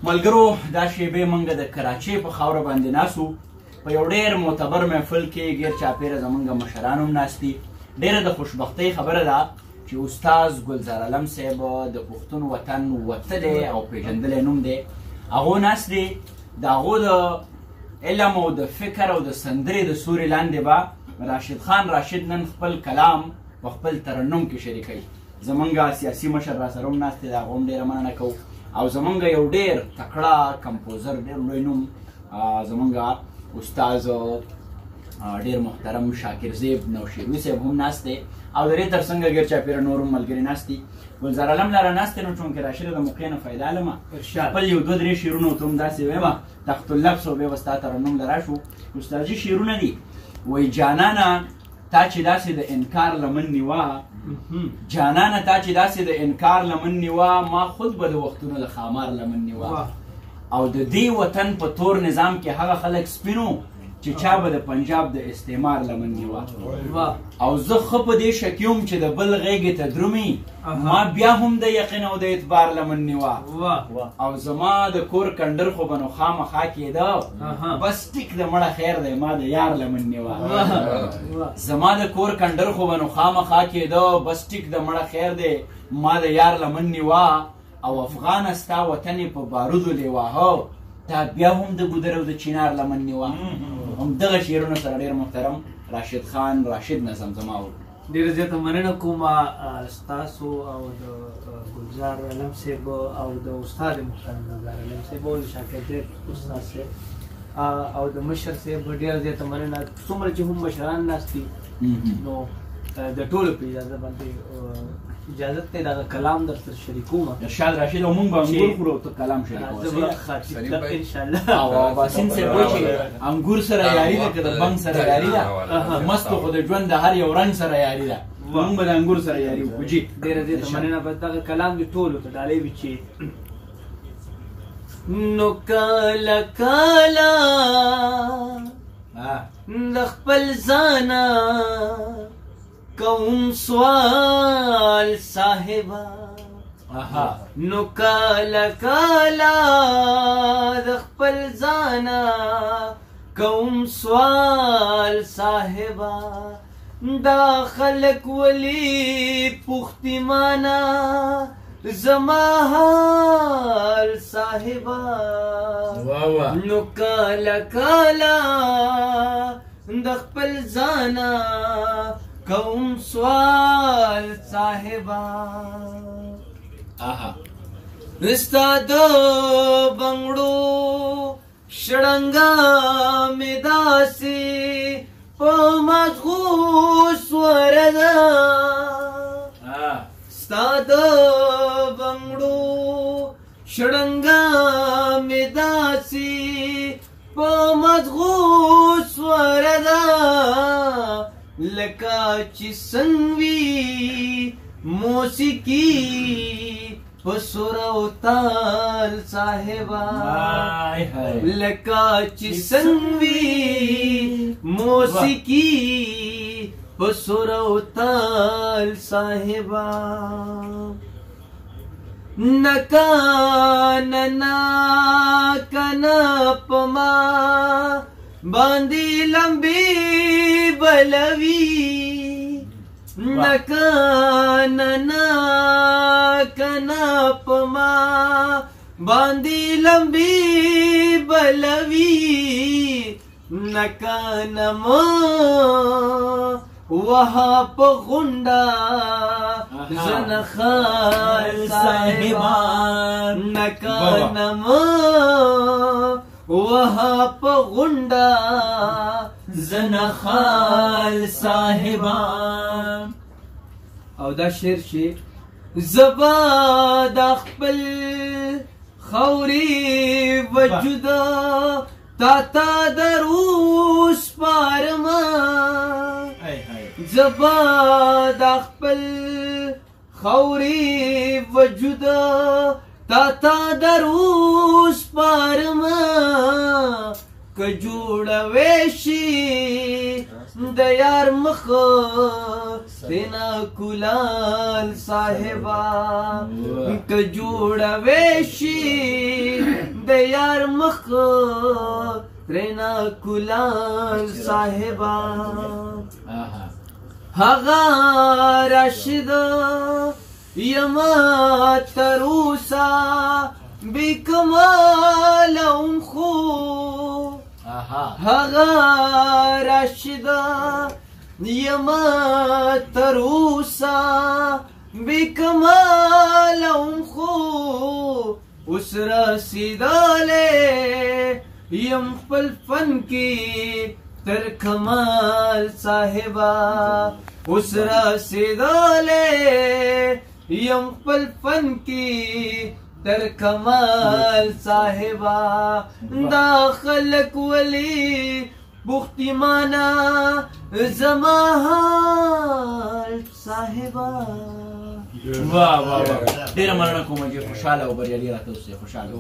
ملګرو دا شیبې موږ د کراچۍ په خاوره باندې ناسو په یو ډېر معتبر محفل کې غیر چاپېره زموږ مشران هم ناست دي. ډېره د خوشبختۍ خبره ده چې استاد ګلزار علم صاحب د پښتون وطن وتلی او پېژندلی نوم دی، هغو ناست دي. د هغو د علم او د فکر او د سندرې د سوري لاندې به راشد خان راشد نن خپل کلام په خپل ترنم کې شریکوي. زمونږ سیاسي مشر را سره هم ناست دی، د هغه هم ډېره مننه کوو. او زمونږ یو ډېر تکړه کمپوزر ډېر لوی نوم زمونږ استاد ډېر محترم شاکر زیب نوشیروي صاحب هم ناست دی. او د دې تر څنګ ګیر چاپېره نور هم ملګري ناست دي. ګلزار علم لاره ناست دی، نو چونکې راشده د موقع نه فایده علمه خپل یو دوه درې شعرونه ورته هم داسې وایم تخت اللفظ او بیا به ستا ترنم له راشو. استادجي شعرونه دي. وایي جانانه تا چې داسې د انکار لمن نیوه، جانانه تا چې داسې د انکار لمن نیوه، ما خود به د وختونو د خامار لمن نیوه. او د دې وطن په تور نظام کې هغه خلک سپینو چې چا به د پنجاب د استعمار لمن نیوه. او زه ښه په دې شک یم چې د بل غېږې ته درومي، ما بیا هم د یقین او د اعتبار لمن نیوه. او زما د کور کنډر خو به نو خامخا کېده، بس ټیک د مړه خیر دی ما د یار لمن نیوه. زما د کور کنډر خو به نو خامخا کېده، بس ټیک د مړه خیر دی ما د یار لمن نیوه. او افغانه ستا وطن یې په بارودو لیواهه، دا بیا هم د ګودر او د چینار لمن نیوه. همدغه شعرونه سره ډېر محترم راشد خان راشد نه زمزمه وکړو. ډېره زیاته مننه کوم ستاسو او د ګلزار علم صاحب او د استاد محترم ګلزار علم صاحب او د شاکر زیب استاد صاحب او د مشر صاحب ډېره زیاته مننه. څومره چې هم مشران ناست دي نو د ټولو په اجازه باندې اجازت دی دغه کلام درته شریکوم. ارشاد راشد او موږ به انګور خورو ته کلام شریکوو انشاءالله. او باسین صاحب وایي چې انګور سره یاري ده که د بنګ سره یاري ده، مستو خو د ژوند د هر یو رنګ سره یاري ده، موږ به د انګور سره یاري وکړو. جي ډېره زیاته مننه. بس دغه کلام دې ټولو ته ډالۍ وي چې نو کله کله د خپل ځانه کوم سوال صاحبا، نو کله کله د خپل ځانه کوم سوال صاحبا، دا خلک ولی پښتیمانه زما حال صاحبا، نو کله کله د خپل ځانه کوم سوال صاحبا. ستا د بنګړو شړنګا مې داسې په مغزو سورده، ستا د بنګړو شړنګا مې داسې په مغزو سورده، لکه چې څنګه موسیقي په سور او تال صاحبا، لکه چې څنګه موسیقي په سور او تال صاحبا، نکانا کنا پما باندې لمبي بلوي، نکانا کنا پما باندې لمبي بلوي، نکانا ما وها په غونډه زنخال صاحبا، نکانا ما وها په غونډه زنخال صاحبا. او دا شعر چې زبا د خپل خوري وجود تا تا دروس پارما، زبا د خپل خوري وجود تا تا دروس پارما، که جوړوي شي د یار مخ سینا کولال صاحبا، که جوړوي شي د یار مخ ترنا کلال صاحبا هغه راشد یما تروسا بکمالم خو هغه راشد یما تروسا بکمالم خو اوس رسیدلې یم خپل فن کې تر کمال صاحبا اوس رسیدلې یم خپل فن کې تر کمال صاحبا دا خلق ولی بختیمانا زما حال صاحبا واه واه واه ډیره مننه کوم چې خوشاله او بریالي راته اوسئ خوشاله